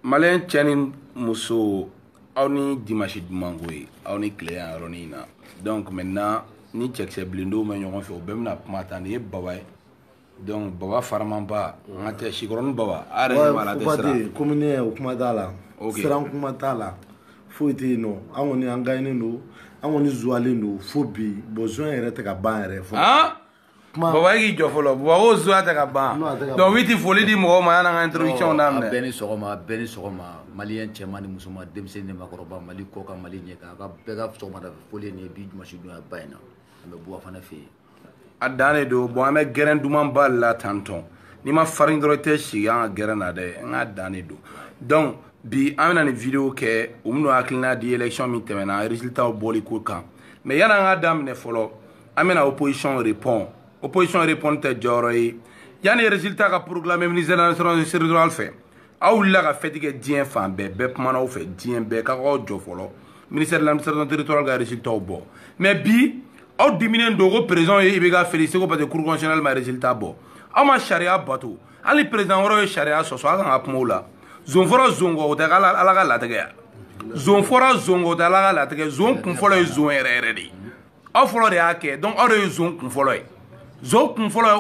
Malin Chenin Mousso, on est Dimashi Dumangoui, on est clé à Ronina. Donc maintenant, ni check ces blindo, mais on fait au Bemna Matani, Bawai. Donc Bawa Faramamba, on a tes chigron Bawa. Arrête la tête. Communé au Kumadala. Serang Kumatala. Faut être non. On est en gagne nous. On est zoalé nous. Phobie. Besoin est à banner. Ah? Bawa qui jofolo. Bawa zoate à ban. Donc oui, il faut le dire moi, on a introduction dans le. Beni Soroma, Malien Chemani Musuma, Demsen Makoroba, Malikoka, Malinika, Bega Soma, Folie, Big Machine Baina, and the Buafanafi. Adane do boame geren duman bal la tanton ni ma farin droite shi an geren ade nga dane do donc bi amena ni vidéo ke umno aklina di election mi temena résultat o boli ko kan mais yana nga dam ne folo amena opposition répond te joroy yani résultat ka proclamer ministère de l'administration territoriale fait aw la ka fetike dien fan be mana o fait dien be ka ko jo folo ministère de l'administration territoriale ga résultat o bo mais bi au diminuer dogo président et il va féliciter parce que cour constitutionnel ma résultat bon ama charia bateau ali président woro charia so so anga apmola zon fora zongo de ala la tege zon fora zongo de ala la tege zon kun folo zon ere di au folo de ake donc ore zon kun folo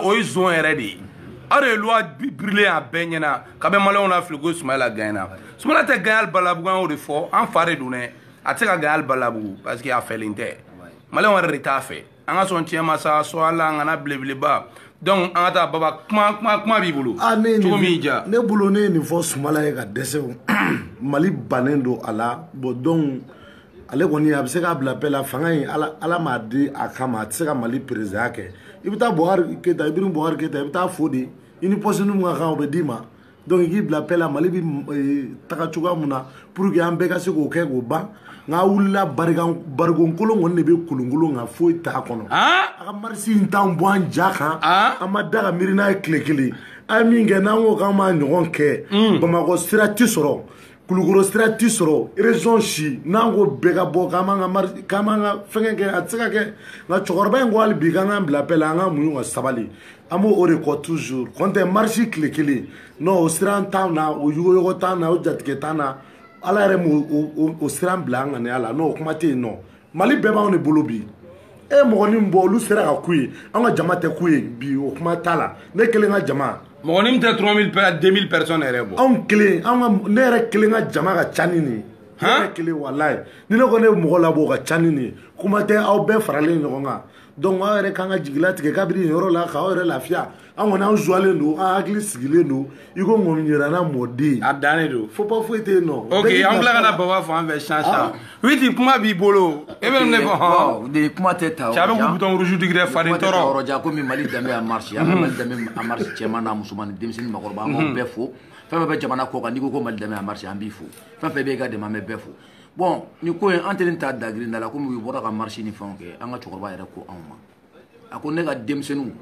o zon ere di ore loi brûler a benyana ka be malon na fligo Soumaïla gaina Soumaïla te gaal balabu o de fo en fare dune ateka gaal balabu parce qu'il a fait l'inter Malin on reta fait. On a son tien massa soit là on a blé-blé-bas. Donc on a ta baba comment bibulu. Ah ne boulonné ni fo Soumaïla ka dese Mali banendo ala bo donc ale koni a se ka bla pela fanga ala ma di akama se ka Mali président ke ibita Buhari Keita Ibrahim Buhari Keita ibita fodi ini posenu nga ka obedima donc il bla pela Mali bi taka chuga muna pour que ambe ka se ko ke go ba nga wula bargon kolon wonne be kulungulu nga foi ta kono aka marsi ntam bwan jaka amadaga mirina klekele ami ngena ngo kama nyon ke bamako strati soro kuluguro strati soro région chi nango bega bo kama nga fengenge atsaka ke nga chokorba ngwali biganga bla pela nga muyo sabali amo ore ko toujours konte marsi klekele no o stranta na o yugo tana o jatketana ala re o siran blanc ne ala no kuma te no Mali beba on bolobi e mo ni mbo lu sera ka kuyi an ka jama te kuyi bi o kuma tala ne kelen ka jama mo ni mte 2000 personnes rebo on kelen an ne re kelen ka jama ka chani ni ne kelen wallahi ni ne ko ne mo la bo ka chani ni kuma te aw be farale no nga donc wa re kan ka jigila tige kabiri yoro la ka o re lafia an wona an joale no an agli sigile no iko ngom nyira na modi adane do faut pas fouetter non OK on bla kana baba fo an ve chancha oui di kuma bi bolo e be ne ko de kuma teta chabe ku bouton rouge digre fari toro roja ko mi Mali dame a marche ya Mali dame a marche chema na musumani demsini makorba mo befo fa be jamana ko ka ni ko Mali dame a marche an bifo fa be ga de ma me befo bon ni ko antene ta dagri ndala ko mi bora ka marche ni fonke an ga chokorba yara ko an ma ako ne ga demsenu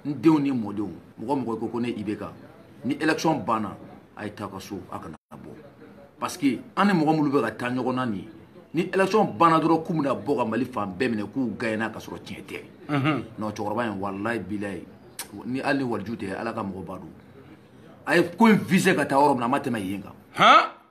ndenw ni mɔdenw mɔgɔ ko ne ibeka ni élection banna ay ta ka so akana bo parce que an ni mɔgɔ mulu be ka taa ɲɔgɔn na ni élection banna dɔrɔn k'u bɛna bɔ ka Mali fan bɛɛ minɛ k'u gagner ka sɔrɔ tiɲɛ tɛ non cɛkɔrɔba in wallahi bilahi ni hali ni waliju tɛ ala ka mɔgɔ ba don a ye ko in visé ka taa yɔrɔ min na a ma tɛmɛ yen kan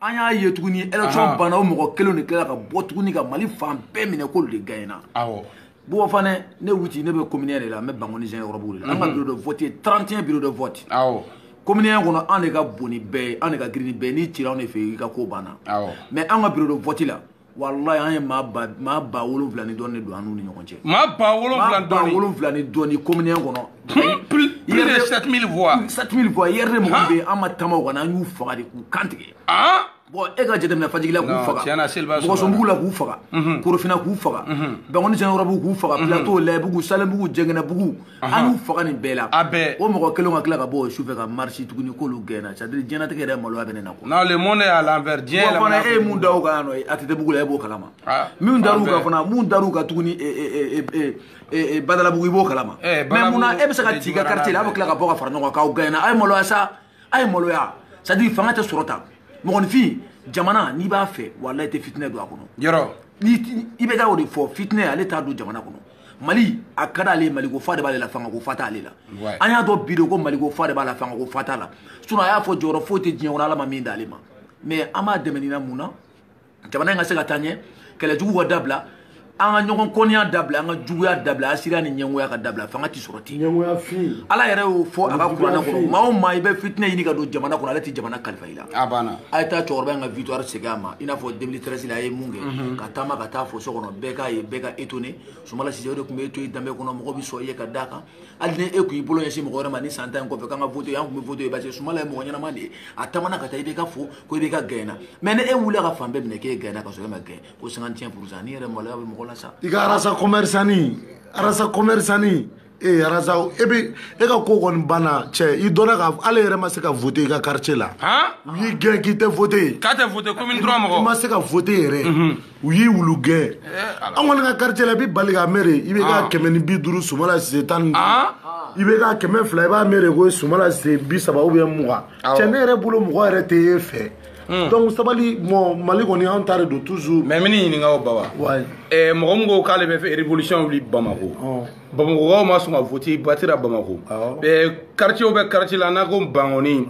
an y'a ye tuguni élection banna o mɔgɔ kelen de kɛra ka bɔ tuguni ka Mali fan bɛɛ minɛ k'olu de gagner awɔ bon enfin ne wuti ne be communien de la me bangoni gen yorobu la nga bureau de vote 31 bureau de vote awo communien kono an de ka boni be an de ka grini be ni tira on e fe ka ko bana awo mais an ga bureau de vote la wallahi an ye ma ba wolonfla ni donni do anu ni ɲɔgɔn cɛ ma ba wolonfla ni donni communien kono plus de 7000 voix yɛrɛ mo be an ma tama ko na yu faga de ku kantige bon e ka jete na fajigila ku faga ko so mbugula ku faga korofina ku faga bangoni sen yɔrɔ ku faga plateau la bugu salem bugu jengena bugu anu faga ni bela o mɔgɔ kelen ka kila ka bɔ su fɛ ka marche tuguni k'olu gɛnna c'est à dire diɲɛnatigɛ yɛrɛ maloya bɛ ne na ko non le monde est à l'envers diɲɛ la fana e mun daw ka no a tɛ bugu la e b'o kalama min daru ka fana mun daru ka tuguni badala bugu i b'o kalama mais munna e bɛ se ka t'i ka quartier la a bɛ kila ka bɔ ka fara ɲɔgɔn kan k'aw gɛnna a ye maloya sa a ye maloya c'est à dire fanga tɛ sɔrɔ ta mɔgɔninfin jamana n'i b'a fɛ wallahi tɛ fitinɛ don a kɔnɔ yɔrɔ ni i bɛ taa o de fɔ fitinɛ ale t'a don jamana kɔnɔ Mali a ka d'ale Mali ko fa de b'ale la fanga ko fa t'ale la an y'a dɔn bi de ko Mali ko fa de b'a la fanga ko fa t'a la sinon a y'a fɔ jɔyɔrɔ foyi tɛ diɲɛ kɔnɔ ala ma min d'ale ma mais an b'a dɛmɛ ni na mun na jamana in ka se ka taa ɲɛ kɛlɛjugu ka dabila an ka ɲɔgɔn kɔniya dabila an ka juguya dabila asiriya ni ɲɛngoya ka dabila fanga ti sɔrɔ ten ɲɛngoya fin ala yɛrɛ y'o fɔ a ka kuranɛ kɔnɔ maa o maa i bɛ fitinɛ ɲini ka don jamana kɔnɔ ale tɛ jamana kalifa i la a banna a ye taa cɛkɔrɔba in ka victoire segin a ma i n'a fɔ 2013 la a ye mun kɛ ka taama ka taa fɔ so kɔnɔ bɛɛ k'a ye bɛɛ ka étonné Soumala Cissé o de tun bɛ to i danbe kɔnɔ mɔgɔ bɛ sɔn i ye ka d'a kan hali ni e kun y'i bolo ɲɛsin mɔgɔ wɛrɛ ma ni san 10 kɔfɛ k'an ka voté an kun bɛ voté parce que Soumala ye mɔgɔ ɲɛnama de ye a taamana ka taa i bɛ ka fo ko i bɛ ka gagné mais ni e wulila ka fan bɛɛ minɛ k'e gagné ka sɔrɔ e ma gagné ko 55% ni yɛrɛ maloya bɛ mɔgɔ la sa i ka arasa commerçant arasa e ka ko kɔni banna cɛ i dɔnna ka ale yɛrɛ ma se ka voter i ka quartier la u y'i gɛn k'i tɛ voter k'a tɛ voter commune 3 mɔgɔ i ma se ka voter yɛrɛ u y'i wulu gɛn an kɔni ka quartier la i bɛ bali ka mere i bɛ ka 150 Soumala Cissé tan i bɛ ka 200 i b'a mere ko Soumala Cissé 30 ou bien 20 cɛ ne yɛrɛ bolo mɔgɔ yɛrɛ tɛ e fɛ donc sabali Mali kɔni an ta de don toujours mais mini ɲininka o baba mɔgɔ min ko k'ale bɛ fɛ révolution wuli Bamako Bamakɔkaw ma sɔn ka voter batira Bamako quartier bɛ quartier la n'a ko Bangoni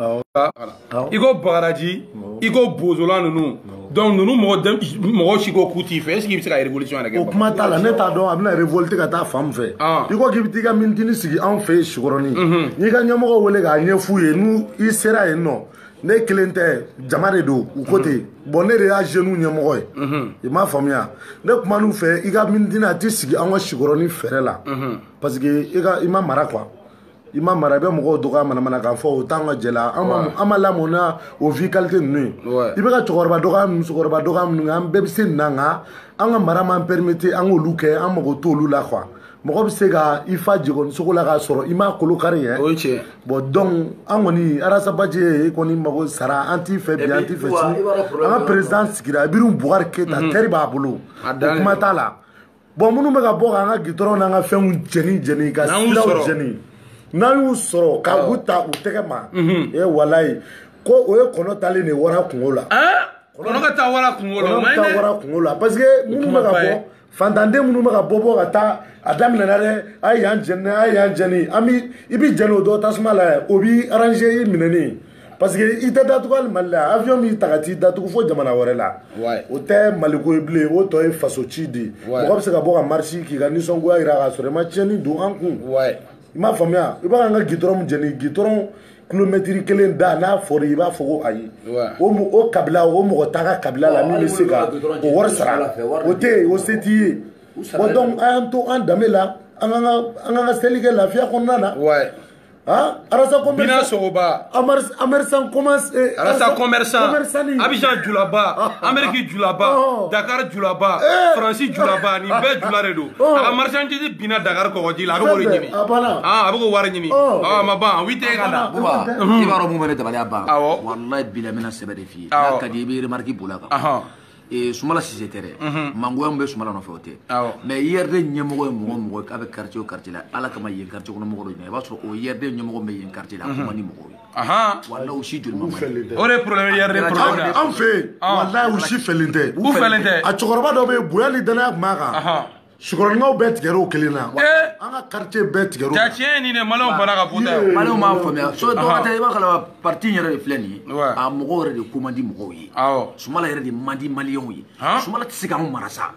i ko Bagaraji i ko Bozola ninnu donc ninnu mɔgɔ si ko k'u t'i fɛ est ce que i bɛ se ka révolution yɛrɛ kɛ o kuma t'a la ne t'a dɔn a bɛna révolte ka taa fan fɛ i ko k'i bɛ t'i ka minitini sigi anw fɛ yen Sikɔrɔni n'i ka ɲɛmɔgɔ wele k'a ɲɛf'u ye n'u i sera yen nɔ ne kelen tɛ jama de don u ko ten bon ne de y'a jeunes ɲɛmɔgɔ ye i m'a faamuya ne kuma n'u fɛ i ka minitini a t'i sigi an ka Sikɔrɔni fɛrɛ la parce que i ma mara quoi i ma mara i bɛ mɔgɔw dɔgɔya manamana kan fɔ o t'an ka jɛ la an ma lamɔ na o vie qualité ninnu ye i bɛ ka cɛkɔrɔba dɔgɔya musokɔrɔba dɔgɔya minnu kɛ an bɛɛ bɛ se nin na nka an ka mara m'an permettre an k'olu kɛ an mago t'olu la quoi mɔgɔ bɛ se ka i fa jigɔnisogo la k'a sɔrɔ i m'a kolo kari yɛ o ye tiɲɛ bon donc an kɔni Arasa Baji e kɔni mago sara an t'i fɛ bi an t'i fɛ sini an ka président sigira Ibrim Boubacar Keita terre b'a bolo o kuma t'a la bon minnu bɛ ka bɔ k'an ka gitɔrɔnw n'an ka fɛnw jɛni ka siraw jɛni n'an y'u sɔrɔ ka u ta u tɛgɛ ma walayi ko o ye kɔnɔ talen de wara kungo la kɔnɔ ka taa wara kungo la parce que minnu bɛ ka bɔ fantanden minnu bɛ ka bɔ ka taa a daminɛna dɛ a ye yan jɛni i bɛ jɛni o dɔ tasuma la o b'i arranger i minɛni parce que i tɛ datugu hali Mali la avion b'i ta ka t'i datugu fo jamana wɛrɛ la o tɛ Maliko ye bilen o tɔ ye faso ci de mɔgɔ bɛ se ka bɔ ka marche k'i ka nisɔngoya jira k'a sɔrɔ i ma tiɲɛni don an kun i m'a faamuya i b'a ka an ka gitɔrɔn min jɛni gitɔrɔn kilomɛtiri 1 da n'a fɔra i b'a fɔ ko ayi o kabila o mɔgɔ t'a ka kabila la min bɛ se ka o wari sara o tɛ yen o se t'i ye bon donc a y'an to an danbe la an ka ka seli kɛ lafiya kɔnɔna na Arasa commerçant Abidjan julaba Amérique julaba Dakar julaba Faransi julaba ni bɛɛ jula de don a ka marchandise binna Dakar kɔgɔji la a bɛ wari ɲini a bɛ ko wari ɲini a ma ban wi tɛ ka na i b'a dɔn mun bɛ ne dabali a ban wallahi bila n bɛna sɛbɛ de f'i ye n'a ka di i bɛ remarque b'o la kan Soumala Cissé tɛ dɛ mangoya min bɛ Soumala nɔfɛ o tɛ mais IRD ɲɛmɔgɔ ye mɔgɔ k'a bɛ quartier o quartier la Ala kama yen quartier kɔnɔ mɔgɔ dɔ ɲɛna i b'a sɔrɔ o IRD ɲɛmɔgɔ bɛ yen quartier la a kuma ni mɔgɔw ye wallahi u si joli ma man o de problème IRD problème an fɛ yen wallahi u si fɛlen tɛ a cɛkɔrɔba dɔ bɛ yen bonya ni danaya tun b'a kan Sikɔrɔninkaw bɛɛ tigɛra o kelen na an ka quartier bɛɛ tigɛra o tiɲɛ nin de maliyɛnw banna ka voter maliyɛnw m'a faamuya so dɔw tɛ i b'a kalama parti yɛrɛ de filɛ nin ye a mɔgɔw yɛrɛ de ko man di mɔgɔw ye Soumala yɛrɛ de man di maliyɛnw ye Soumala tɛ se k'anw mara sa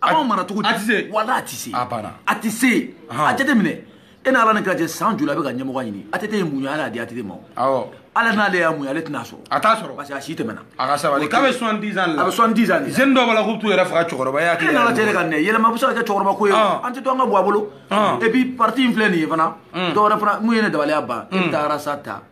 an b'anw mara cogo di walahi a tɛ se a tɛ se a jateminɛ e ni Ala ni kira cɛ san joli a bɛ ka ɲɛmɔgɔ ɲini ATT ye mun ye Ala y'a di ATT ma Ala n'ale y'a mun ye ale tɛna sɔrɔ a t'a sɔrɔ parce que a si tɛmɛna a ka sabali k'a bɛ 70 ans la a bɛ 70 ans jeune dɔw b'a la k'u t'u yɛrɛ faga cɛkɔrɔba ye e n'Ala cɛ de ka nɛ yɛlɛma bɛ se ka kɛ cɛkɔrɔba ko ye an tɛ to an ka bɔ a bolo et puis parti in filɛ nin ye fana dɔwɛrɛ fana mun ye ne dabaliya ban e bɛ taa Arasa ta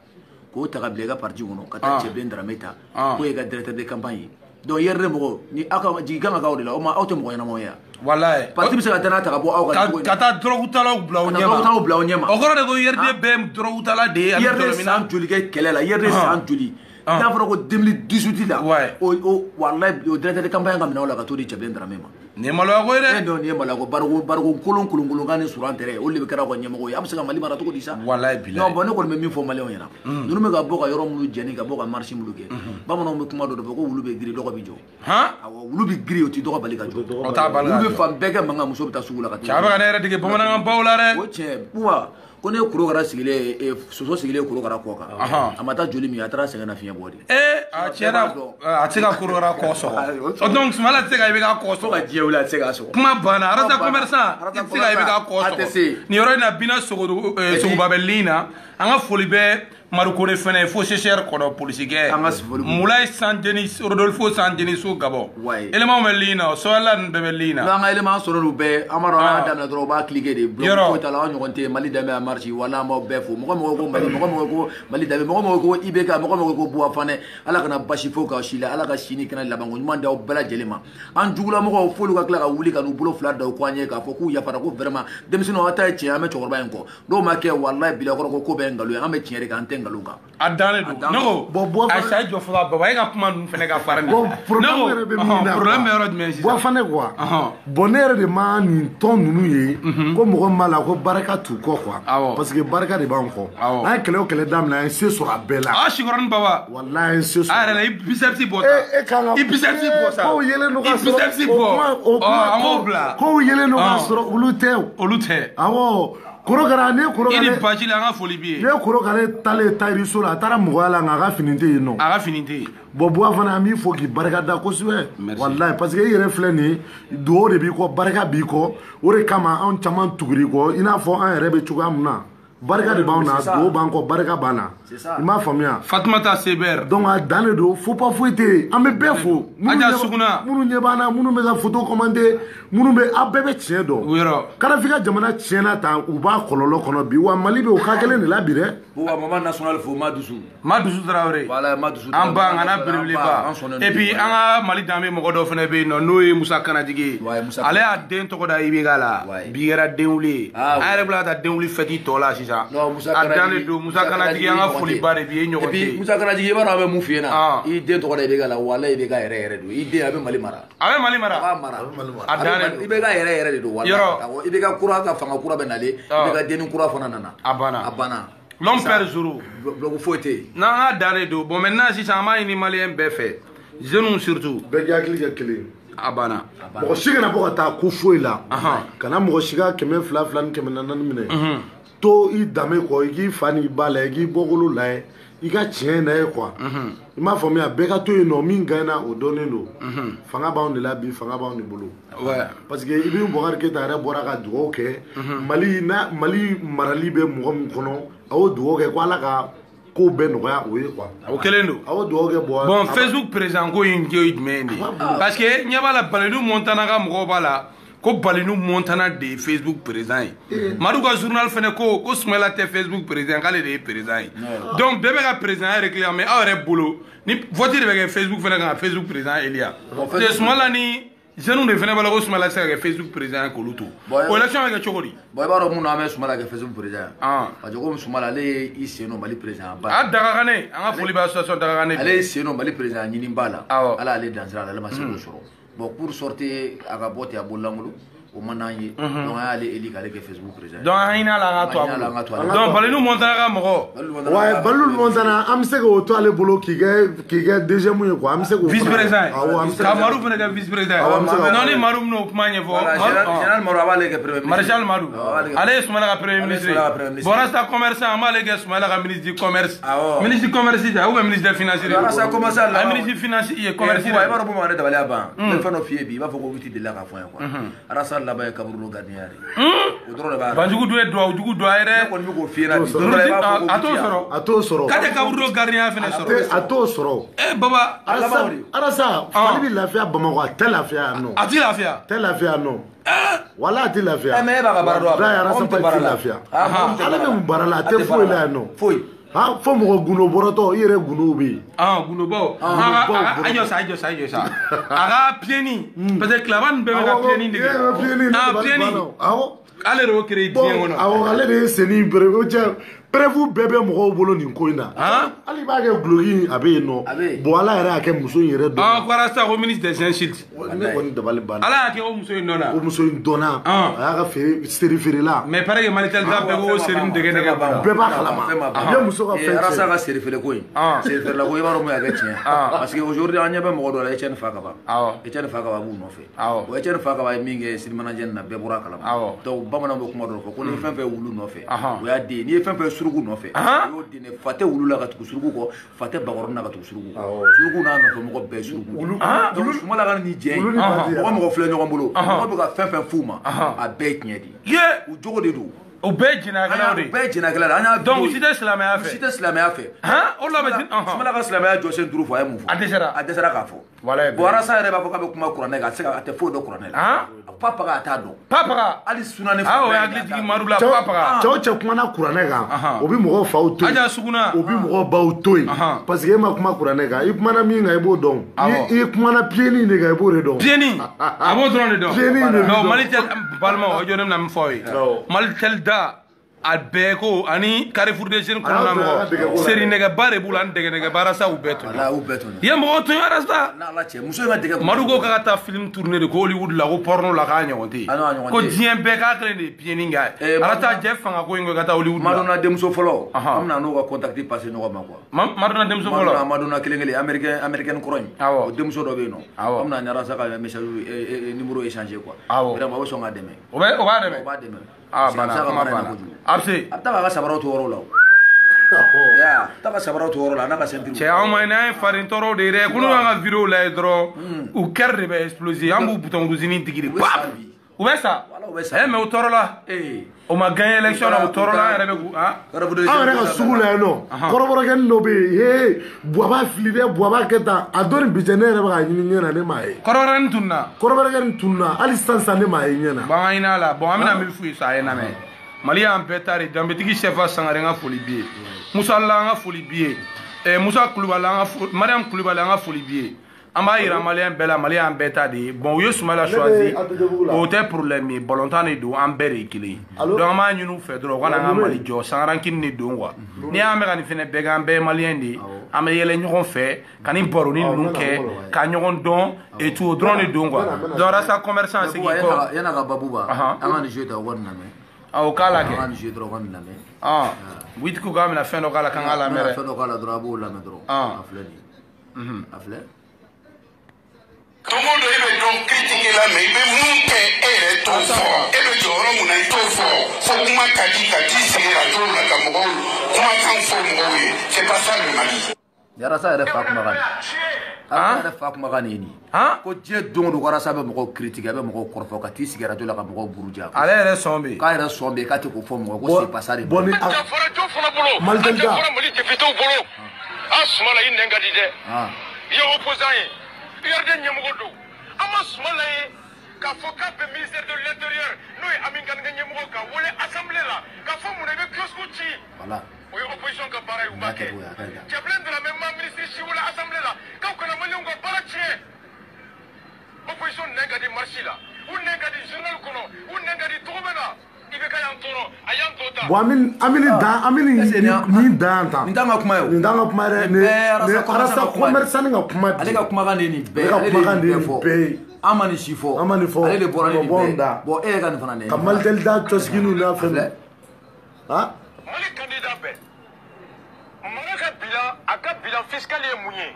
k'o ta ka bila i ka parti kɔnɔ ka taa Cɛbilen Darame ta k'o ye ka directeur de campagne ye donc IRD mɔgɔw ni aw ka jigi kan ka k'aw de la o ma aw tɛ mɔgɔ ɲɛnamaw ye yan wallahi parti bɛ se ka danaya ta ka bɔ aw ka ka taa dɔrɔgutalaw bila o ɲɛma o kɔrɔ de ko IRD bɛɛ dɔrɔgutala de ye IRD san joli kɛ kɛlɛ la IRD san joli n'a fɔra ko 2018 la wallahi o directeur de campagne ka minɛw la ka t'o di Cɛbilen Darame ma nin ye maloya ko ye dɛ nin ye maloya ko barigon kolonkan ni suran tɛrɛ olu de bɛ kɛra aw ka ɲɛmɔgɔ ye a bɛ se ka Mali mara cogo di sa wallahi bilahi non bon ne kɔni bɛ min fɔ maliyɛnw ɲɛna ninnu bɛ ka bɔ ka yɔrɔ minnu jɛni ka bɔ ka marche minnu kɛ bamananw bɛ kuma dɔ de fɔ ko wulu bɛ giri dɔgɔ bɛ jɔ awɔ wulu bɛ giri o tɛ dɔgɔ bali ka jɔ wulu bɛ fan bɛɛ kɛ mankan muso bɛ taa sugu la ka cɛ a bɛ ka ne yɛrɛ dege bamanankan baw la dɛ o tiɲɛ Buba ko ne kurokara sigilen soso sigilen kurokara kɔ kan a ma taa joli min a taara sɛgɛn na fiɲɛ bɔ de a tiɲɛna a tɛ se ka kurokara kɔ sɔgɔ donc Sumala tɛ se ka i bɛ ka kɔ sɔgɔ ka diɲɛ wuli a tɛ se k'a sɔgɔ kuma banna arasa commerçant i tɛ se ka i bɛ ka kɔ sɔgɔ nin yɔrɔ in na Bina Sogoba bɛ lin na an ka foli bɛ Marukore fɛnɛ fo CCR kɔnɔ polisikɛ Mulaye San Denis Rodolfo San Denis so Gabon élément bɛ lin na Soyala ninnu bɛɛ bɛ lin na n'an ka élément sɔrɔ olu bɛɛ an b'a dɔn an y'a daminɛ dɔrɔn u b'a cliquer de bloc foyi t'a la an ɲɔgɔn tɛ Mali Danbe a marche wala an b'aw bɛɛ fo mɔgɔ mɔgɔ ko Mali mɔgɔ mɔgɔ ko Mali Danbe mɔgɔ mɔgɔ ko IBK mɔgɔ mɔgɔ ko Buwa Fanɛ Ala kana basi foyi k'aw si la Ala ka sini kɛnɛ laban ko ɲuman d'aw bɛɛ lajɛlen ma an jugulamɔgɔw f'olu ka tila ka wuli ka n'u bolo fila da u kɔ an ɲɛ k'a fɔ k'u yafara ko vraiment denmisɛnninw aw ta ye tiɲɛ an bɛ cɛkɔrɔba in kɔ n'o ma kɛ wallahi bilakɔrɔ ko bɛɛ ye nkalon ye an bɛ tiɲɛ de kan an tɛ nkalon kan a dannen don ne ko Ayisa jɔ fɔlɔ Baba e ka kuma ninnu fɛnɛ ka fara nin problème yɛrɛ bɛ min na problème bɛ yɔrɔ jumɛn sisan Buwa Fanɛ quoi bon ne yɛrɛ de ma nin tɔn ninnu ye ko mɔgɔ ma la ko barika t'u kɔ quoi parce que barika de b'an kɔ an ye kɛlɛ o kɛlɛ daminɛ an ye se sɔrɔ a bɛɛ la Sikɔrɔni Baba wallahi an ye se sɔrɔ a yɛrɛ la i biceps bɔ sa i biceps bɔ sa kow yelen don ka sɔrɔ biceps bɔ an b'o bila kow yelen don ka sɔrɔ olu tɛ awɔ Korokara ne korokara i ni baji la an ka foli b'i ye ne korokara talen Tahiriso la a taara mɔgɔya la nka a ka fini tɛ yen nɔ a ka fini tɛ yen bon Buwa Fanɛ an b'i fo k'i barika da kosɛbɛ wallahi parce que i yɛrɛ filɛ nin ye dugawu de b'i kɔ barika b'i kɔ o de kama anw caman tugur'i kɔ i n'a fɔ an yɛrɛ bɛ cogoya min na barika de b'anw na dugawu b'an kɔ barika b'an na i m'a faamuya Fatumata Seber donc a dan de don fo pas foyi tɛ yen an bɛ bɛɛ fo Aja Suguna minnu ɲɛ b'an na minnu bɛ ka photo commenter minnu bɛ aw bɛɛ bɛ tiɲɛ dɔn Kadafika jamana tiɲɛna tan u b'a kɔlɔlɔ kɔnɔ bi wa Mali bɛ o ka kelen de la bi dɛ Mama national fo Madusu Traoré an ba an kana belebeleba et puis an ka Mali Danbe mɔgɔ dɔ fɛnɛ bɛ yen nɔ n'o ye Musa Kanatigi ye ale y'a den tɔgɔ da IBK la bi kɛra denwuli ye an yɛrɛ bila ka taa denwuli fɛti tɔ la sisan a dannen don Musa Kanatigi an ka foliba de b'i ye ɲɔgɔn tɛ Musa Kanatigi i b'a dɔn an bɛ mun f'i ɲɛna i den tɔgɔ da IBK la walahi IBK yɛrɛ don i den a bɛ Mali mara a dannen don IBK yɛrɛ de don walahi IBK kura ka fanga kura bɛ nalen IBK denni kura fana nana a banna l'homme perd jour bloc foyi tɛ yen n'an ka dannen don bon maintenant sisan an b'a ɲini maliyɛn bɛɛ fɛ jeunes surtout bɛɛ k'i hakili kɛ kelen a banna mɔgɔ si kana bɔ ka taa ko foyi la kana mɔgɔ si ka 200 ni 400 minɛ to i danbe kɔ i k'i fa n'i ba la i k'i bɔkolo layɛ i ka tiɲɛ na ye quoi i m'a faamuya bɛɛ ka to yen nɔ min gagnera o dɔnnen don fanga b'anw de la bi fanga b'anw de bolo parce que Ibrahim Boubacar Keïta yɛrɛ bɔra ka dugawu kɛ Mali marali bɛ mɔgɔ min kɔnɔ a y'o dugawu kɛ ko Ala ka ko bɛɛ nɔgɔya o ye quoi o kelen don a y'o dugawu kɛ bon Facebook président ko in ye jumɛn de ye parce que ɲɛ b'a la Balidu Montana ka mɔgɔw b'a la ko Balidu Montana de ye Facebook président ye Madu ka journal fɛnɛ ko Sumala tɛ Facebook président k'ale de ye président ye donc bɛɛ bɛ ka président réclamer aw yɛrɛ bolo ni vote de bɛ kɛ Facebook fɛnɛ kan Facebook président eliya Sumala ni jeunes de fɛnɛ b'a la ko Sumala tɛ se ka kɛ Facebook président ye k'olu to o élection bɛ kɛ cogo di bon i b'a dɔn mun na an bɛ Sumala kɛ Facebook président parce que komi Sumala ale ye i sen don Mali président ba a Dagakane an ka foli bɛ association Dagakane ale ye sen don Mali président ɲini ba la ala ale dansira ale ma se k'o sɔrɔ bon pour sortir a ka bɔ ten a bololankolon o man d'an ye donc an y'ale eli k'ale kɛ Facebook président donc an hinɛ la an ka to a bolo donc Balidu Montana ka mɔgɔ ouais Balidu Montana an bɛ se k'o to ale bolo k'i kɛ deuxième ye quoi an bɛ se k'o vice président ka Madu fɛnɛ kɛ vice président non ni Madu bɛna o kuma ɲɛfɔ général Madu a b'ale kɛ premier ministre maréchal Madu ale ye Sumala ka premier ministre bon rasta commerçant an b'ale kɛ Sumala ka ministre du commerce ministre du commerce tɛ ou bien ministre des finances de rasta commerçant la ministre du finance ye commerce i b'a dɔn mun ma ne dabali a ban ne fɛn dɔ f'i ye bi i b'a fɔ ko witi delila ka fɔ yan quoi rasta laban ye kaburu gardien o dɔrɔn de b'a Banjugu do ye duwawu do a yɛrɛ ne kɔni bɛ k'o f'i ɲɛna bi a t'o sɔrɔ k'a tɛ kaburu do gardien fɛnɛ sɔrɔ a t'o sɔrɔ Baba Arasa Fali bɛ lafiya Bamakɔ a tɛ lafiya yan nɔ a ti lafiya tɛ lafiya yan nɔ wala a tɛ lafiya mais e b'a ka baara dɔn Arasa Fali tɛ lafiya ale bɛ mun baara la a tɛ foyi la yan nɔ foyi fo mɔgɔ gundo bɔrɔtɔ i yɛrɛ gundow bɛ yen gundobaw a jɔ sa a ka piyeni parce que tilaba nin bɛɛ bɛ ka piyeni de kɛ piyeni ale de y'o créé diɲɛ kɔnɔ ale de ye senni bere o cɛ preuve bɛɛ bɛ mɔgɔw bolo nin ko in na hali b'a kɛ gloki a bɛ yen nɔ bon ala yɛrɛ y'a kɛ muso in yɛrɛ dɔn ko Rasta ko ministre des Insultes ne kɔni dabali banna ala y'a kɛ o muso in dɔnna o muso in dɔnna a y'a ka seri feerela mais paraît que Malitel ta bɛɛ ko seri ni dɛgɛ nɛgɛ ban bɛɛ b'a kalama i ye muso ka fɛn Rasta ka seri feere ko in seri feere la ko i b'a dɔn mun y'a kɛ tiɲɛ parce que aujourd'hui an ɲɛ bɛ mɔgɔ dɔ la Etienne Fakaba Etienne Fakaba b'u nɔfɛ o Etienne Fakaba ye min kɛ Sirimanajɛ na bɛɛ bɔra a kalama donc bamananw bɛ kuma dɔ fɔ ko ni fɛn fɛn wulu nɔfɛ o y'a den n'i ye fɛn fɛn suruku nɔfɛ i y'o den fa tɛ wulu la ka tugu suruku kɔ fa tɛ bakɔrɔnin na ka tugu suruku kɔ suruku n'a nɔfɛ mɔgɔ bɛɛ suruku donc Sumala ka nin jɛ in mɔgɔ filɛ ɲɔgɔn bolo mɔgɔ bɛ ka fɛn fɛn f'u ma a bɛɛ ye tiɲɛ de u jogo de don o bɛɛ jɛnɛkɛlaw de u bɛɛ jɛnɛkɛla de an y'a donc u si tɛ silamɛya fɛ u si tɛ silamɛya fɛ o la bɛ Sumala ka silamɛya jɔsen 5 fɔ a ye mun fɔ a dɛsɛra k'a fɔ bon Rasta yɛrɛ b'a fɔ k'a bɛ kuma kuranɛ kan a tɛ se ka a tɛ foyi dɔn kuranɛ la papaga a t'a dɔn papaga hali sunani o hakilitigi Madu la papaga cɛw cɛ kumana kuranɛ kan o bɛ mɔgɔw faw to yen aja suguna o bɛ mɔgɔw baw to yen parce que e ma kuma kuranɛ kan i kumana min kan i b'o dɔn i kumana pieni de kan i b'o de dɔn pieni a b'o dɔrɔn de dɔn pieni de dɔn Malitel balimaw o jɔ ne bɛna min fɔ aw ye Malitel da a bɛɛ ko ani Carrefour des Jeunes kɔnɔna mɔgɔ seri nɛgɛba de b'u la ani dɛgɛ nɛgɛba Rasta u bɛɛ to i ye mɔgɔw to yen Rasta Madu ko k'a ka taa film tourner de ko Hollywood la ko porno la k'a ɲɔgɔn tɛ yen ko diɲɛ bɛɛ k'a kelen de ye pieni kɛ ala taa jɛ fanga ko in ko ka taa Hollywood la Madonna denmuso fɔlɔ an bɛna n'o ka contact passer ɲɔgɔn ma quoi Madonna denmuso fɔlɔ Madonna kelen kelen américaine kɔrɔ in o denmuso dɔ bɛ yen nɔ an bɛna ni Rasta ka message numéro échanger quoi vraiment o bɛ sɔn k'a dɛmɛ o b'a dɛmɛ bana kuma bana a bɛ taa ka sabaraw to yɔrɔ la taa ka sabaraw to yɔrɔ la n'a ka ceinture cɛ anw ma n'an ye farin tɔɔrɔ de ye dɛ ko n'u y'an ka vidéo lajɛ dɔrɔn u cœur de bɛ exploser an b'u bouton rouge digi de pap u bɛ sa mais u tɔɔrɔ la o ma gagné élection na u tɔɔrɔ la an yɛrɛ bɛ an yɛrɛ ka sugu la yen nɔ kɔrɔbɔrɔkɛnin dɔ bɛ yen buwaba fili dɛ buwaba kɛ tan a dɔ nin bijɛ ne yɛrɛ bɛ ka ɲini ɲɛ na ne m'a ye kɔrɔbɔrɔkɛnin tununa hali sisan ne m'a ye ɲɛ na bon an ɲin'a la bon an bɛna min f'u ye sa a ye lamɛn Mali y'an bɛɛ ta de danbetigi Sɛfa Sangare an ka foli b'i ye Musa la an ka foli b'i ye Musa Kulubali Mariam Kulubali an ka foli b'i ye an b'a yira maliyɛn bɛɛ la Mali y'an bɛɛ ta de ye bon u ye Sumala choisi o tɛ problème ye balontan de don an bɛɛ de ye kelen ye donc an b'a ɲini u fɛ dɔrɔn u ka na an ka Mali jɔ sangarankini de don quoi n'i y'an bɛ ka nin fɛnɛ bɛɛ kɛ an bɛɛ ye maliyɛn de ye an bɛ yɛlɛ ɲɔgɔn fɛ ka ni baroni ninnu kɛ ka ɲɔgɔn dɔn et tout o dɔrɔn de don quoi donc Rasta commerçant segin kɔ yan'a ka babu ba an ka nin jeu ta o kɔni lamɛn o k'a la kɛ an ka nin jeu dɔrɔn o kɔni lamɛn Witiku k'a bɛna fɛn dɔ k'a la k'an k'a lamɛn dɛ fɛn dɔ k'a la dɔrɔn a b'o lamɛn dɔrɔn a filɛ nin a filɛ tout le monde est donc critiqué là, mais il veut monter et tout fort. Et le jour où on est tout fort, faut que moi kadi c'est la jour là comme rôle. Comment quand faut mourir, c'est pas ça le Mali. Rasta yɛrɛ fa kumakan yɛrɛ fa kumakan nin ye nin ko diɲɛ don o don ko Rasta bɛ mɔgɔw critiquer a bɛ mɔgɔw kɔrɔfɔ ka t'i sigi radio la ka mɔgɔw buruja ale yɛrɛ sɔn bɛ k'a yɛrɛ sɔn bɛ k'a tɛ k'o fɔ mɔgɔ ko c'est pas ça de bon ni Mali députéw bolo a Sumala i nɛn ka di dɛ i ye opposant ye PRD ɲɛmɔgɔ don an ma Sumala ye k'a fɔ k'a bɛ ministère de l'intérieur n'o ye Ami Kane ka ɲɛmɔgɔ ka wele assemblée la k'a fɔ mun na i bɛ kiosque ci o ye opposition ka baara ye u m'a kɛ Cɛbilen de la même ministre si wele assemblée la k'aw kana maliyɛnw ka baara tiɲɛ opposition nɛn ka di marche la u nɛn ka di journal kɔnɔ u nɛn ka di tɔgɔmɛ na i bɛ ka yan tɔɔrɔ a y'an tɔ ta bon an bɛ nin dan tan nin t'an ka kuma ye nin t'an ka kuma yɛrɛ nin Rasta commerçant ka kuma ale ka kumakan de ye nin bɛɛ ale de ye nin bɛɛ ye an ma nin si fɔ ale de bɔra nin bɛɛ bon e yɛrɛ ka nin fana ka Malitel da cɔsiginiw n'a fɛn Mali candidat bɛɛ mara ka bilan a ka bilan fiscal ye mun ye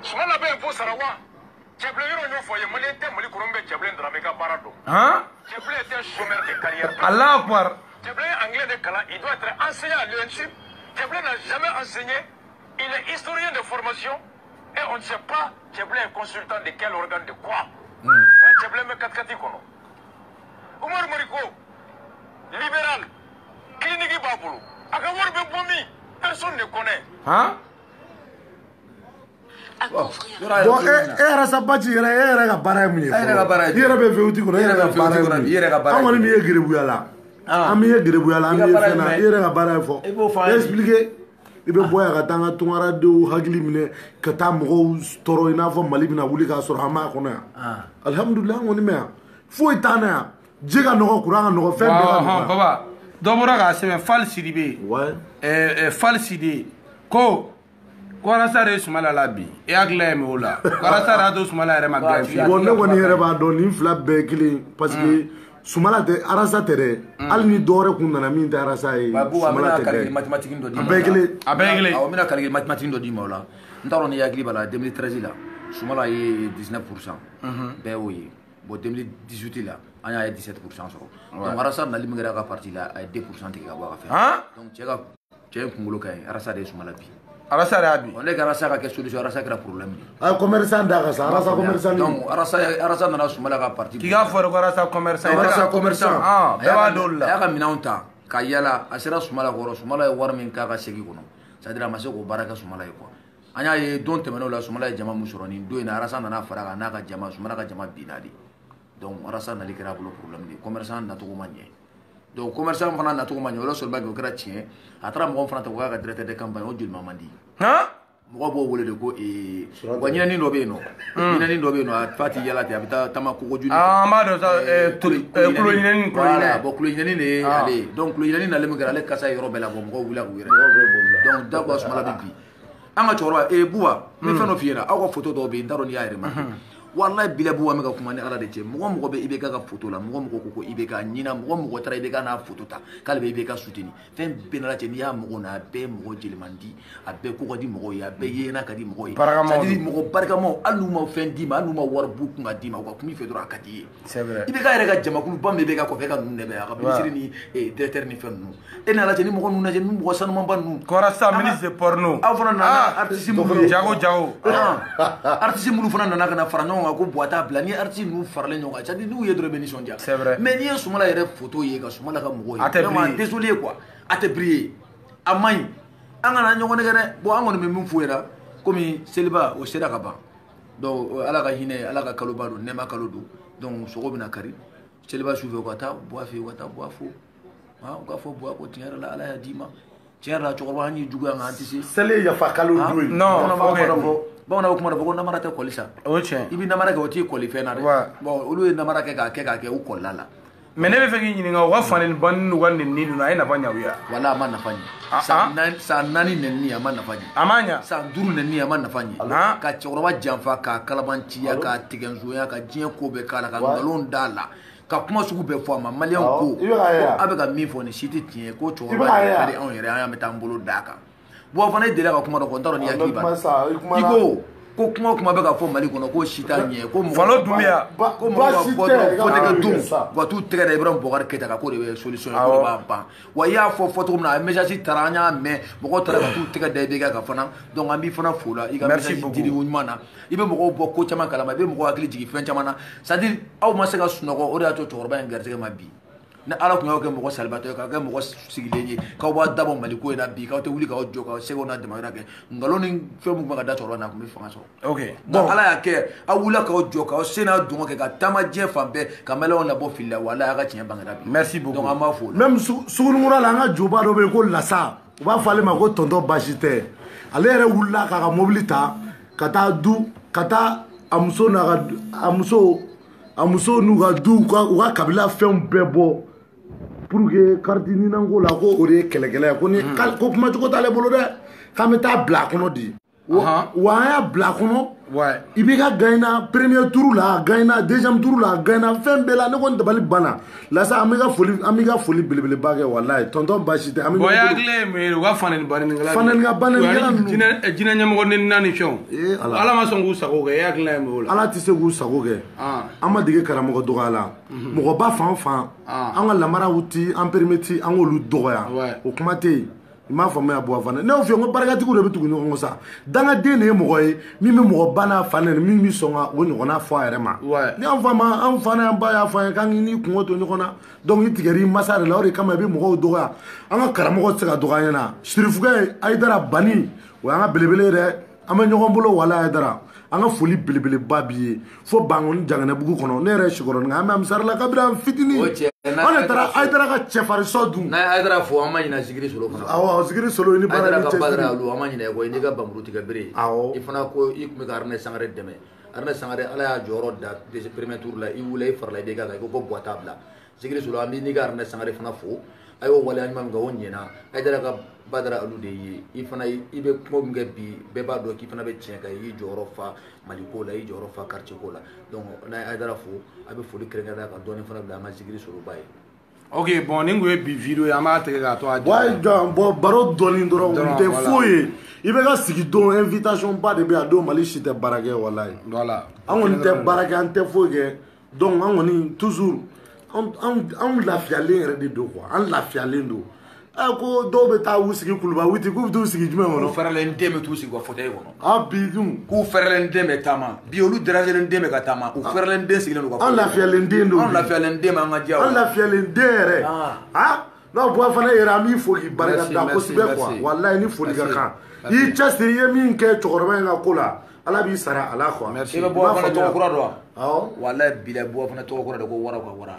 Sumala bɛ impôt sara wa Cɛbilen yɔrɔ y'o fɔ ye maliyɛn tɛ Mali kɔnɔ bɛ Cɛbilen dɔrɔn bɛ ka baara dɔn Cɛbilen est un chômeur de carrière Allah akbar Cɛbilen ye anglais de kalan il doit être enseignant à l'ENSUP Cɛbilen n'a jamais enseigné il est historien de formation et on ne sait pas Cɛbilen est consultant de quel organe de quoi Cɛbilen bɛ katikati kɔnɔ Umar Mariko libéral clinique b'a bolo a ka wari bɛ bɔ min personne ne connaît bon e yɛrɛ sa baci yɛrɛ e yɛrɛ ka baara ye mun ye i yɛrɛ bɛ VOT kɔnɔ e yɛrɛ ka baara ye mun ye an kɔni min ye gerebuya la an min ye gerebuya la an min ye fɛn na i yɛrɛ ka baara ye fɔ i expliquer i bɛ bɔ yan ka taa an ka tunkaradenw hakili minɛ ka taa mɔgɔw tɔɔrɔ i n'a fɔ Mali bɛna wuli k'a sɔrɔ an b'a kɔnɔ yan alhamdulilah an kɔni mɛ yan foyi t'an na yan ji ka nɔgɔ kuran ka nɔgɔ fɛn bɛɛ ka nɔgɔ baba Dobora ka sɛbɛn Fal Sidibe Fal Sidi ko Arasa de Sumala la bi e hakili ye min o la Arasa de Sumala yɛrɛ ma gafi bon ne kɔni yɛrɛ b'a dɔn nin fila bɛɛ kelen parce que Sumala tɛ Arasa tɛ dɛ hali ni dɔwɛrɛ kun nana min tɛ Arasa ye Sumala tɛ dɛ a bɛɛ kelen awɔ n bɛna calcul mathématique dɔ d'i ma o la n t'a dɔn ni hakili b'a la 2013 la Sumala ye 19% bɛɛ y'o ye bon 2018 la an y'a ye 17% sɔrɔ donc Arasa nali min kɛra a ka parti la a ye 2% tigɛ ka bɔ a ka fɛn donc cɛ in kunkolo ka ɲi Arasa de ye Sumala bi Arasa de y'a bi ne ka Arasa ka kɛ solution Arasa kɛra problème ye commerçant da ka sa Arasa commerçant donc Arasa nana Sumala ka parti k'i k'a fɔ de ko Arasa commerçant bɛɛ b'a dɔn la a y'a ka minɛnw ta ka yala a sera Sumala kɔrɔ Sumala ye wari min k'a ka segin kɔnɔ c'est à dire a ma se k'o baara kɛ Sumala ye quoi an y'a ye don tɛmɛn'o la Sumala ye jama min sɔrɔ nin don in na Arasa nana fara kan n'a ka jama Sumala ka jama binna de donc Arasa nali kɛra a bolo problème de commerçant nacogo ma ɲɛ donc commerçant fana nacogo ma ɲɛ o la sɔrɔba kɛ o kɛra tiɲɛ a taara mɔgɔw fana ta k'o k'a ka directeur de campagne o jolima man di mɔgɔ b'o wele de ko wa ɲinɛnin dɔ bɛ yen nɔ ɲinɛnin dɔ bɛ yen nɔ a fa tɛ yala ten a bɛ taa taama kogoju an b'a dɔn sa kulo ɲinɛnin voilà bon kulo ɲinɛnin de ye ale ye donc kulo ɲinɛnin nalen min kɛra ale kasa ye yɔrɔ bɛɛ la bon mɔgɔw wulila k'u yɛrɛ donc dagoya Sumala bɛ bi an ka cɛkɔrɔba Buba n bɛ fɛn dɔ f'i ɲɛna aw ka photo dɔw bɛ yen n t'a dɔn n'i y'a remarqué wallahi bila Buba bɛ ka kuma ni Ala de cɛ mɔgɔ mɔgɔ bɛ IBK ka photo la mɔgɔ mɔgɔ ko IBK ɲina mɔgɔ mɔgɔ taara IBK n'a photo ta k'ale bɛ IBK soutenir fɛn bɛɛ n'a cɛ n'i y'a mɔgɔ na a bɛɛ ye mɔgɔ jeliman di a bɛɛ ko ka di mɔgɔw ye a bɛɛ yeena ka di mɔgɔw ye c'est-à-dire mɔgɔ barikamaw hali n'u ma fɛn d'i ma hali n'u ma wari bu kun ka d'i ma u ka kuma i fɛ dɔrɔn a ka d'i ye IBK yɛrɛ ka jamakulu ba min bɛ IBK kɔfɛ ka ninnu dɛmɛ a ka ministre ni directeur ni fɛn ninnu e nana lajɛ ni mɔgɔ ninnu lajɛ ni mɔgɔ sanumanba ninnu Arasa ministre de porno aw fana nana artiste minnu jago artiste minnu fana nana ka na fara ɲɔgɔn kan ko Buwata bila ni artiste ninnu faralen ɲɔgɔn kan c'est-à-dire n'u ye dɔrɔn bɛ nisɔndiya c'est vrai mais n'i ye Sumala yɛrɛ photo ye ka Sumala ka mɔgɔw ye vraiment désolé quoi a tɛ briller a man ɲi an kana ɲɔgɔn nɛgɛ dɛ bon an kɔni bɛ min f'u ɲɛna komi seliba o sera ka ban donc Ala ka hinɛ Ala ka kaloba don nɛɛma kalo don donc sogo bɛna kari seliba sufɛ u ka taa Buwa fɛ yen u ka taa Buwa fo u ka fɔ Buwa ko tiɲɛ yɛrɛ la Ala y'a d'i ma tiɲɛ yɛrɛ la cɛkɔrɔba an ye juguya nka an tɛ se seli yafa kalo don ye non bamananw kuma dɔ fɔ ko namara tɛ kɔli sa o tiɲɛ i bɛ namara kɛ o t'i kɔli fɛn na dɛ bon olu ye namara kɛ k'a kɛ u kɔlila la mais ne bɛ fɛ k'i ɲininka u ka fanɛni banni n'u ka nɛnini ninnu a ye nafa ɲɛ u ye wala a ma nafa ɲɛ san 4 nɛnini a ma nafa ɲɛ a ma ɲɛ san 5 nɛnini a ma nafa ɲɛ ka cɛkɔrɔba janfa k'a kalabanciya k'a tigɛnzoya ka diɲɛ ko bɛɛ k'a la ka nkalon d'a la ka kuma sugu bɛɛ fɔ a ma maliyɛn ko a bɛ ka min fɔ nin si tɛ tiɲɛ ko cɛkɔrɔba yɛrɛ ka di anw yɛrɛ an bɛ taa an bolo d'a kan bon fana e delila ka kuma dɔ fɔ n t'a dɔn ni hakili b'a la i ko kuma o kuma bɛ ka fɔ Mali kɔnɔ ko si t'a ɲɛ ko Falo Dunbiya ko mɔgɔ ka bɔ dɔrɔn fo tɛgɛ dun wa t'u tɛgɛ da Ibrahima Bubakari Keyita kan k'o de bɛ solution ye k'o de b'a ban wa i y'a fɔ cogo min na a message taara an y'a mɛn mɔgɔw taara ka t'u tɛgɛ da IBK kan fana donc an b'i fana fo la i ka message dili ko ɲuman na i bɛ mɔgɔw bɔ ko caman kalama i bɛ mɔgɔw hakili jigin fɛn caman na c'est à dire aw ma se ka sunɔgɔ o de y'a to cɛkɔrɔba in garisɛgɛ ma bi ni Ala tun y'aw kɛ mɔgɔ salibatɔ ye k'a kɛ mɔgɔ sigilen ye k'aw b'a dabɔ Mali ko in na bi k'aw tɛ wuli k'aw jɔ k'aw sɛgɛw n'a damayira kɛ nkalon ni fɛn mun tun bɛ ka da cɛkɔrɔba n'a tun bɛ fanga sɔrɔ ok bon Ala y'a kɛ aw wulila k'aw jɔ k'aw sen n'a dɔngɔ kɛ ka taama diɲɛ fan bɛɛ ka maliyɛnw labɔ fili la wala y'a ka tiɲɛ bangera bi merci beaucoup donc an b'a fo même Sugunikura la an ka joba dɔ bɛ yen ko Lasa u b'a fɔ ale ma ko tonton basi tɛ ale yɛrɛ wulila k'a ka mobili ta ka taa a muso n'u ka du u ka kabila fɛnw bɛɛ bɔ pour que carte ɲinanko la ko o de ye kɛlɛkɛla ye ko ni ko kuma cogo t'ale bolo dɛ k'an bɛ taa bila a kɔnɔ de wa an y'a bila a kɔnɔ i b'i ka gagné premier tour la gagné deuxième tour la gagné fɛn bɛɛ la ne kɔni dabali banna Lasa an bɛ ka foli belebeleba kɛ walayi tonton basi tɛ bon i hakili ye mun ye u ka fanɛni bannikɛla ninnu jinɛ ɲɛmɔgɔ nɛnina ni fɛnw Ala ma sɔn k'u sago kɛ i hakili ye mun ye o la Ala tɛ se k'u sago kɛ an ma dege karamɔgɔ dɔgɔya la mɔgɔba fan o fan an ka lamaraw ti an permeti an k'olu dɔgɔya o kuma tɛ yen i m'a faamuya Buwa fana ne y'o f'i ye n ko barikatigiw de bɛ tugu ɲɔgɔn kɔ sa dangaden de ye mɔgɔ ye min bɛ mɔgɔba n'a fa nɛni min bɛ sɔn ka o ɲɔgɔnna fɔ a yɛrɛ ma ni an fa n'an ba y'a fɔ an ye k'an k'i kungo to ɲɔgɔn na donc i tigɛr'i masa de la o de kama i bɛ mɔgɔw dɔgɔya an ka karamɔgɔ tɛ se ka dɔgɔya an ɲɛna Sirifukɛ Ayidara Bani o y'an ka belebele dɛ an bɛ ɲɔgɔn bolo wala Ayidara an ka foli belebeleba b'i ye fo Bangoni Janganɛbugu kɔnɔ ne yɛrɛ sikɔrɔni an bɛ amisari la kabini an fitinin an de taara Ayidara ka cɛfarisɔ dun n'a ye Ayidara fo an ma ɲinɛ Zikiri Solo fana awɔ Zikiri Solo i ni baara ni cɛsiri Ayidara ka Badara Alu an ma ɲinɛ ko n'i ka banburu tigɛ bere i fana ko i tun bɛ ka Arinɛ Sangare dɛmɛ Arinɛ Sangare Ala y'a jɔyɔrɔ da premier tour la i wulila i farala IBK kan i ko Buwa t'a bila Zikiri Solo an b'i n'i ka Arinɛ Sangare fana fo ayo wala ɲuman ga o ɲɛna Haidara ka Badara Alu de ye i fana i bɛ kuma min kɛ bi bɛɛ b'a dɔn k'i fana bɛ tiɲɛ kan i y'i jɔyɔrɔ fa Mali ko la i y'i jɔyɔrɔ fa quartier ko la donc n'a ye Haidara fo a bɛ foli kɛrɛnkɛrɛnnenya ka dɔɔni fana bila an ka Zikiri Soroba ye. Ok, bon ni ko ye bi video ye an b'a tigɛ k'a to a ouais bon baro dɔɔni dɔrɔn o tɛ foyi ye i bɛ ka sigi don invitation ba de bɛ a don Mali si tɛ baara kɛ walayi voilà an kɔni tɛ baara kɛ an tɛ foyi kɛ donc an kɔni toujours an lafiyalen yɛrɛ de don quoi an lafiyalen don ko dɔw bɛ taa u sigi Kuluba wuti k'u bɛ t'u sigi jumɛn kɔnɔ fɛrɛlen den bɛ t'u sigi u ka fauteuil kɔnɔ ah bi dun k'u fɛrɛlen den bɛ taama bi olu dérangelen den bɛ ka taama u fɛrɛlen den sigilen don ka an lafiyalen den don an lafiyalen den b'an ka diya an lafiyalen den yɛrɛ ah non bɔ fana yɛrɛ an b'i fo k'i barika da kosɛbɛ quoi walayi ni foli ka kan i y'i cɛsiri i ye min kɛ cɛkɔrɔba in ka ko la Ala b'i sara a la quoi i bɛ bɔ fana tɔgɔ kura dɔn wa walayi bilayi bɔ fana tɔgɔ kura de ko wara ka wara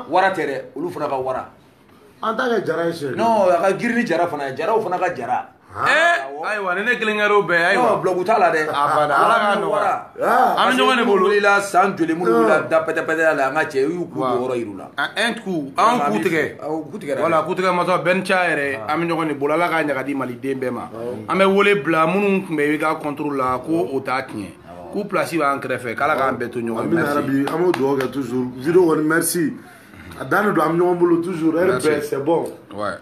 wara tɛ dɛ olu fana ka wara an t'a kɛ jara ye sɛ non a ka girin ni jara fana ye jaraw fana ka jara ayiwa ni ne kelen kɛra o bɛɛ ayiwa bloc t'a la dɛ Ala k'a nɔgɔya an bɛ ɲɔgɔn de bolo wulila san joli minnu wulila da pɛtɛ-pɛtɛ la an ka cɛ i y'u k'u yɔrɔ yir'u la un coup an k'u tigɛ voilà k'u tigɛ masɔ bɛɛ ni ca yɛrɛ an bɛ ɲɔgɔn de bolo Ala k'a ɲaga di maliden bɛɛ ma an bɛ wele bila minnu tun bɛ i ka contrôle la ko o t'a tiɲɛ k'u place b'an kɛrɛfɛ k'Ala k'an bɛɛ to ɲɔgɔn merci an b'o dugawu kɛ toujours vidéo kɔni merci a dan de don an bɛ ɲɔgɔn bolo toujours heure bɛɛ c'est bon ouais